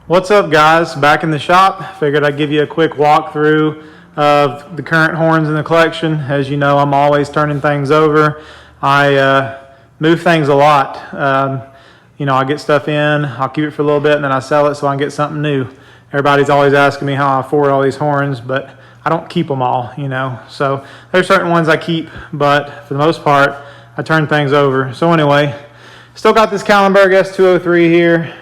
What's up, guys? Back in the shop. Figured I'd give you a quick walkthrough of the current horns in the collection. As you know, I'm always turning things over. I move things a lot. I get stuff in, I'll keep it for a little bit, and then I sell it so I can get something new. Everybody's always asking me how I afford all these horns, but I don't keep them all, So there's certain ones I keep, but for the most part, I turn things over. So anyway, still got this Kallenberg S203 here.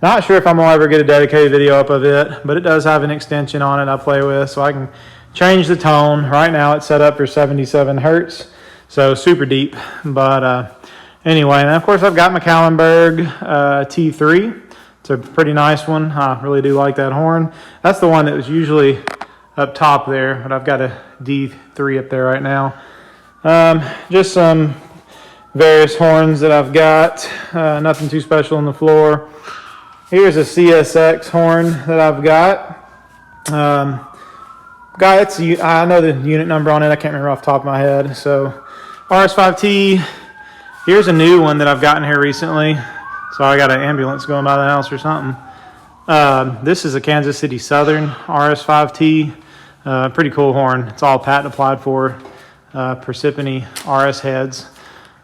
Not sure if I'm gonna ever get a dedicated video up of it, but it does have an extension on it I play with, so I can change the tone. Right now it's set up for 77 hertz, so super deep. But anyway, and of course I've got my Kallenberg T3. It's a pretty nice one. I really do like that horn. That's the one that was usually up top there, but I've got a D3 up there right now. Just some various horns that I've got. Nothing too special on the floor. Here's a CSX horn that I've got. I know the unit number on it. I can't remember off the top of my head. So RS5T. Here's a new one that I've gotten here recently. So I got an ambulance going by the house or something. This is a Kansas City Southern RS5T. Pretty cool horn. It's all patent applied for. Persephone RS heads.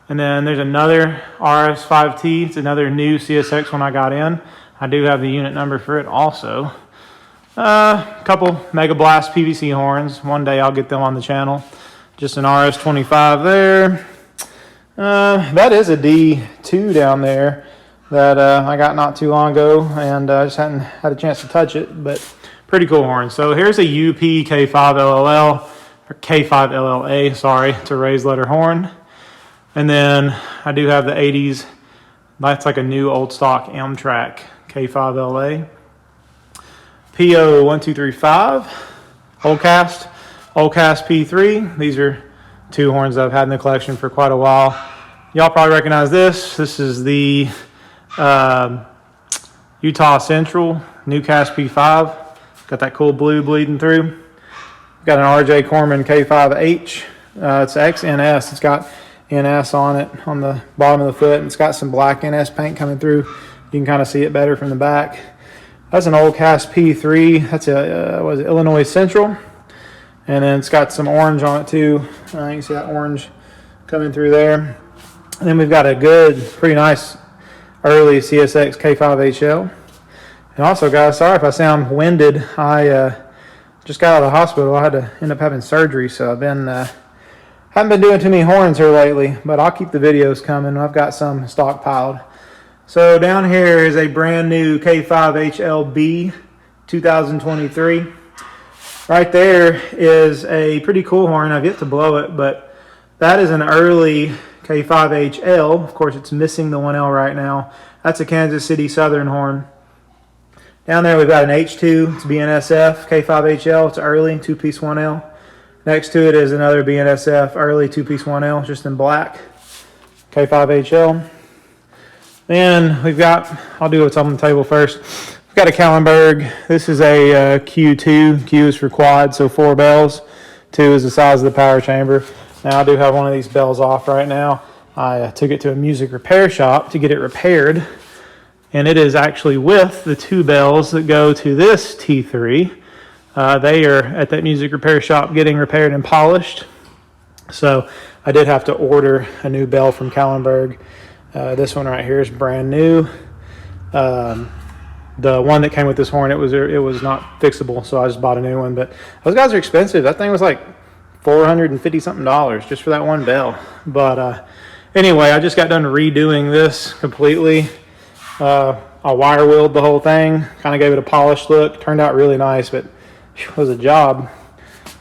And then there's another RS5T. It's another new CSX one I got in. I do have the unit number for it also. A couple Mega Blast PVC horns. One day I'll get them on the channel. Just an RS25 there. That is a D2 down there that I got not too long ago, and I just hadn't had a chance to touch it, but pretty cool horn. So here's a UP K5LLL, or K5LLA, sorry, it's a raised letter horn. And then I do have the 80s. That's like a new old stock Amtrak K5LA. PO1235, Oldcast P3. These are two horns that I've had in the collection for quite a while. Y'all probably recognize this. This is the Utah Central Newcast P5. Got that cool blue bleeding through. Got an RJ Corman K5H. It's XNS. It's got NS on it on the bottom of the foot, and it's got some black NS paint coming through. You can kind of see it better from the back. That's an Oldcast P3. That's a Illinois Central, and then it's got some orange on it too. You can see that orange coming through there. And then we've got a good, pretty nice early CSX K5HL. And also, guys, sorry if I sound winded. I just got out of the hospital. I had to end up having surgery, so I've been haven't been doing too many horns here lately, but I'll keep the videos coming. I've got some stockpiled. So down here is a brand new K5HLB 2023. Right there is a pretty cool horn. I've yet to blow it, but that is an early K5HL. Of course, it's missing the 1L right now. That's a Kansas City Southern horn. Down there we've got an H2. It's BNSF K5HL. It's early, two-piece 1L. Next to it is another BNSF early two-piece 1L, just in black, K5HL. Then we've got, I'll do what's on the table first. We've got a Kallenberg. This is a Q2. Q is for quad, so 4 bells. 2 is the size of the power chamber. Now I do have one of these bells off right now. I took it to a music repair shop to get it repaired. And it is actually with the 2 bells that go to this T3. They are at that music repair shop getting repaired and polished. So I did have to order a new bell from Kallenberg. This one right here is brand new. The one that came with this horn, it was not fixable, so I just bought a new one. But those guys are expensive. That thing was like $450 something just for that one bell. But anyway, I just got done redoing this completely. I wire wheeled the whole thing, kind of gave it a polished look. Turned out really nice, but it was a job.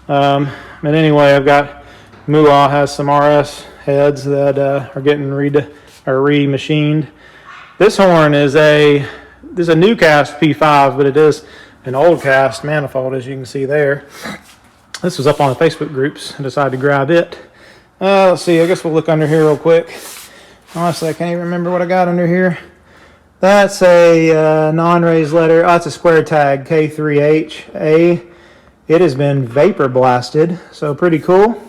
But anyway, I've got Moolah has some RS heads that are getting remachined. This horn is a Newcast P5, but it is an Oldcast manifold, as you can see there. This was up on the Facebook groups. I decided to grab it. Let's see, I guess we'll look under here real quick. Honestly, I can't even remember what I got under here. That's a non-raised letter. Oh, it's a square tag, K3HA. It has been vapor blasted, so pretty cool.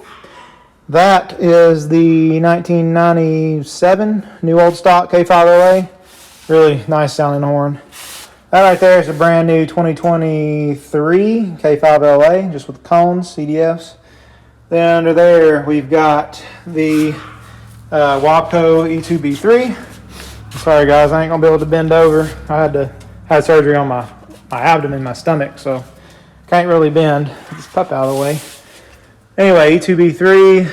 That is the 1997 new old stock K5OA. Really nice sounding horn. That right there is a brand new 2023 K5LA, just with cones, CDFs. Then under there, we've got the Waco E2B3. Sorry guys, I ain't gonna be able to bend over. I had surgery on my abdomen, my stomach, so can't really bend. Get this pup out of the way. Anyway, E2B3,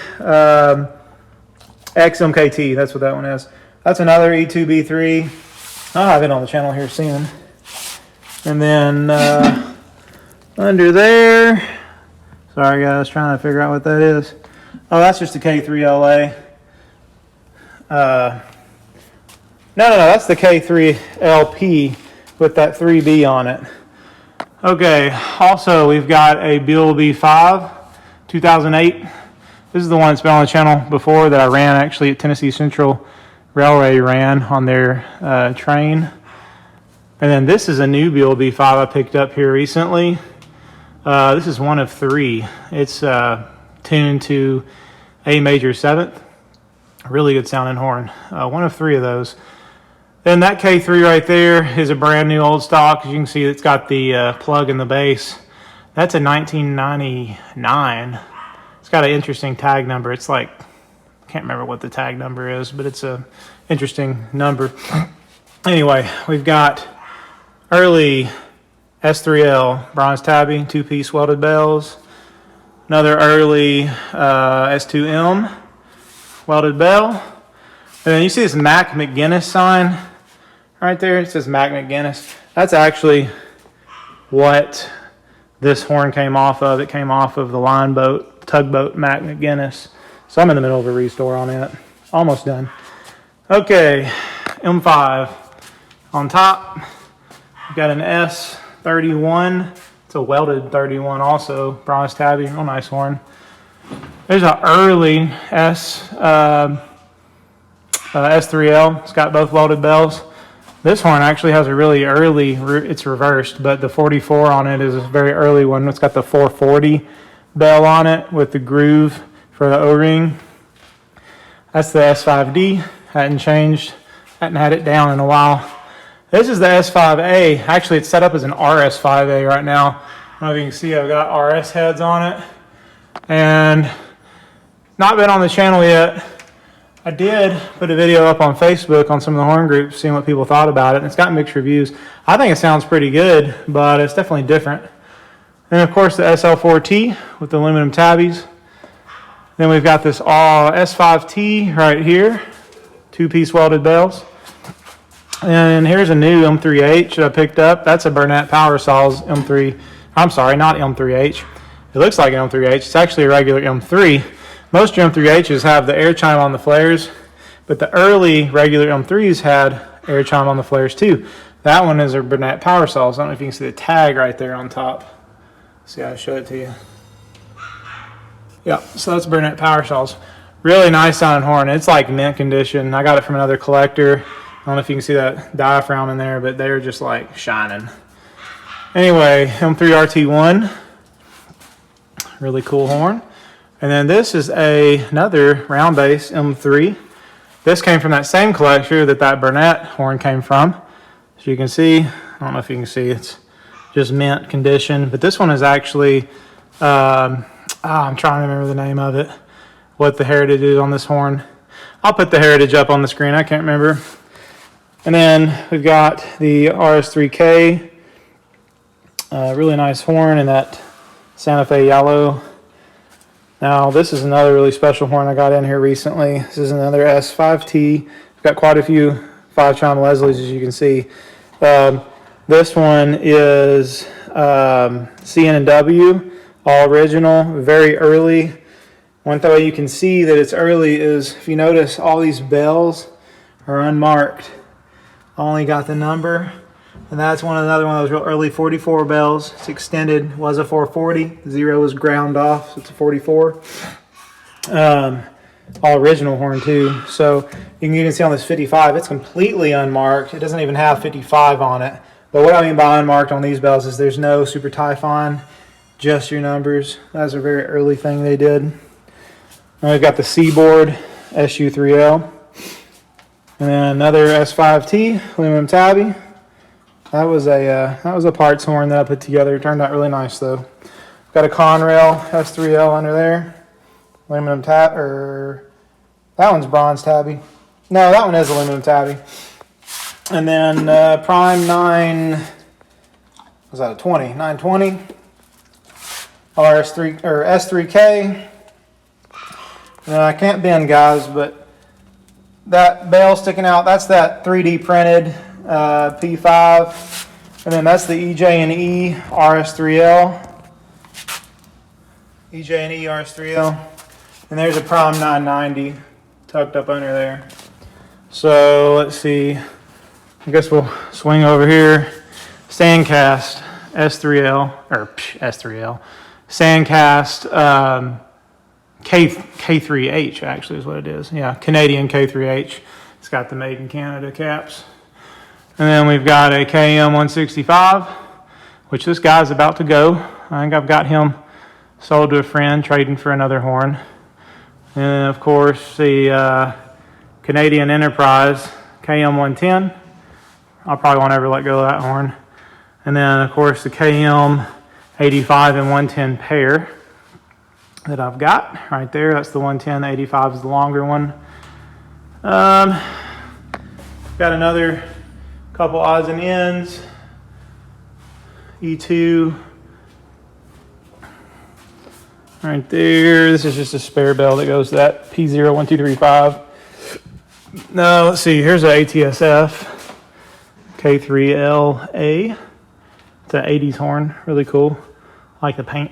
XMKT, that's what that one is. That's another E2B3. I'll have it on the channel here soon. And then under there, sorry guys, trying to figure out what that is. Oh, that's just a K3LA. No, that's the K3LP with that 3B on it. Okay, also we've got a Bill B5 2008. This is the one that's been on the channel before that I ran actually at Tennessee Central Railway, ran on their train. And then this is a new Bill B5 I picked up here recently. This is one of three. It's tuned to A major 7th. Really good sounding horn. One of three of those. Then that K3 right there is a brand new old stock. As you can see, it's got the plug in the bass. That's a 1999. It's got an interesting tag number. It's like, I can't remember what the tag number is, but it's a interesting number. Anyway, we've got early S3L bronze tabby, 2-piece welded bells. Another early S2M welded bell. And then you see this Mac McGuinness sign right there. It says Mac McGuinness. That's actually what this horn came off of. It came off of the line boat, tugboat Mac McGuinness. So I'm in the middle of a restore on it. Almost done. Okay, M5. On top, we've got an S31. It's a welded 31 also. Bronze tabby, real nice horn. There's an early S3L. It's got both welded bells. This horn actually has a really early, it's reversed, but the 44 on it is a very early one. It's got the 440 bell on it with the groove for the O-ring. That's the S5D. Hadn't changed. Hadn't had it down in a while. This is the S5A. Actually, it's set up as an RS5A right now. I don't know if you can see, I've got RS heads on it. And not been on the channel yet. I did put a video up on Facebook on some of the horn groups, seeing what people thought about it, and it's got mixed reviews. I think it sounds pretty good, but it's definitely different. And of course the SL4T with the aluminum tabbies. Then we've got this S5T right here, 2-piece welded bells. And here's a new M3H that I picked up. That's a Burnett Power Saws M3, I'm sorry, not M3H. It looks like an M3H, it's actually a regular M3. Most M3Hs have the air chime on the flares, but the early regular M3s had air chime on the flares too. That one is a Burnett Power Saws. I don't know if you can see the tag right there on top. See how I show it to you. Yeah, so that's Burnett Power Saws. Really nice sounding horn. It's like mint condition. I got it from another collector. I don't know if you can see that diaphragm in there, but they're just like shining. Anyway, M3RT1. Really cool horn. And then this is another round bass M3. This came from that same collector that Burnett horn came from. So you can see, I don't know if you can see, it's just mint condition. But this one is actually, I'm trying to remember the name of it, what the heritage is on this horn. I'll put the heritage up on the screen, I can't remember. And then we've got the RS3K, really nice horn in that Santa Fe yellow. Now this is another really special horn I got in here recently. This is another S5T. I've got quite a few 5-chime Leslies, as you can see. This one is CN&W, all original, very early. One way you can see that it's early is, if you notice, all these bells are unmarked. I only got the number. And that's another one of those real early 44 bells. It's extended, was a 440. 0 was ground off, so it's a 44. All original horn too. So you can even see on this 55, it's completely unmarked. It doesn't even have 55 on it. But what I mean by unmarked on these bells is there's no super Typhon, just your numbers. That's a very early thing they did. And we've got the Seaboard SU3L. And then another S5T, aluminum tabby. That was a parts horn that I put together. It turned out really nice though. Got a Conrail S3L under there. Aluminum tab, or that one's bronze tabby. No, that one is aluminum tabby. And then Prime 9, was that a 20? 920. RS3 or S3K. I can't bend, guys, but that bell sticking out, that's that 3D printed P5. And then that's the EJ&E RS3L. EJ&E RS3L. And there's a Prime 990 tucked up under there. So let's see. I guess we'll swing over here. Sandcast S3L, or S3L. Sandcast K3H actually is what it is. Yeah, Canadian K3H. It's got the Made in Canada caps. And then we've got a KM 165, which this guy's about to go. I think I've got him sold to a friend, trading for another horn. And of course, the Canadian Enterprise KM 110. I probably won't ever let go of that horn. And then, of course, the KM 85 and 110 pair that I've got right there. That's the 110. The 85 is the longer one. Got another couple odds and ends. E2 right there. This is just a spare bell that goes to that P01235. No, let's see. Here's an ATSF K3LA. It's an 80s horn. Really cool. I like the paint.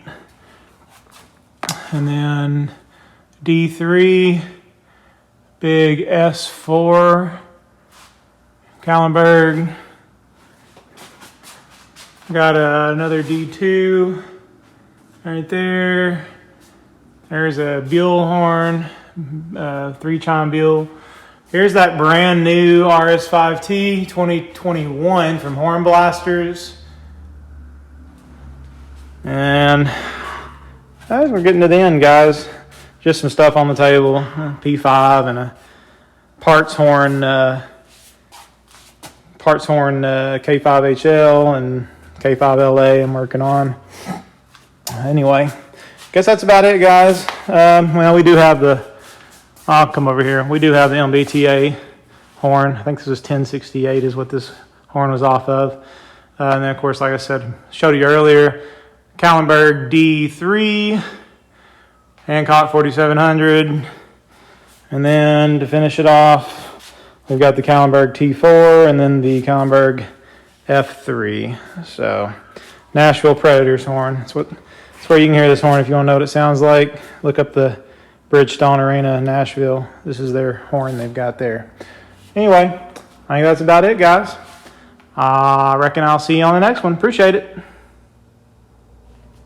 And then D3, big S4, Kallenberg. Got another D2 right there. There's a Buell horn, 3-chime Buell. Here's that brand new RS5T 2021 from Horn Blasters. And as we're getting to the end, guys, just some stuff on the table. P5 and a parts horn K5HL and K5LA I'm working on. Anyway, guess that's about it, guys. Well, we do have I'll come over here. We do have the MBTA horn. I think this is 1068 is what this horn was off of. And then, of course, like I said, showed you earlier, Kallenberg D3, Hancock 4700. And then to finish it off, we've got the Kallenberg T4 and then the Kallenberg F3. So, Nashville Predators horn. That's where you can hear this horn if you want to know what it sounds like. Look up the Bridgestone Arena in Nashville. This is their horn they've got there. Anyway, I think that's about it, guys. I reckon I'll see you on the next one. Appreciate it.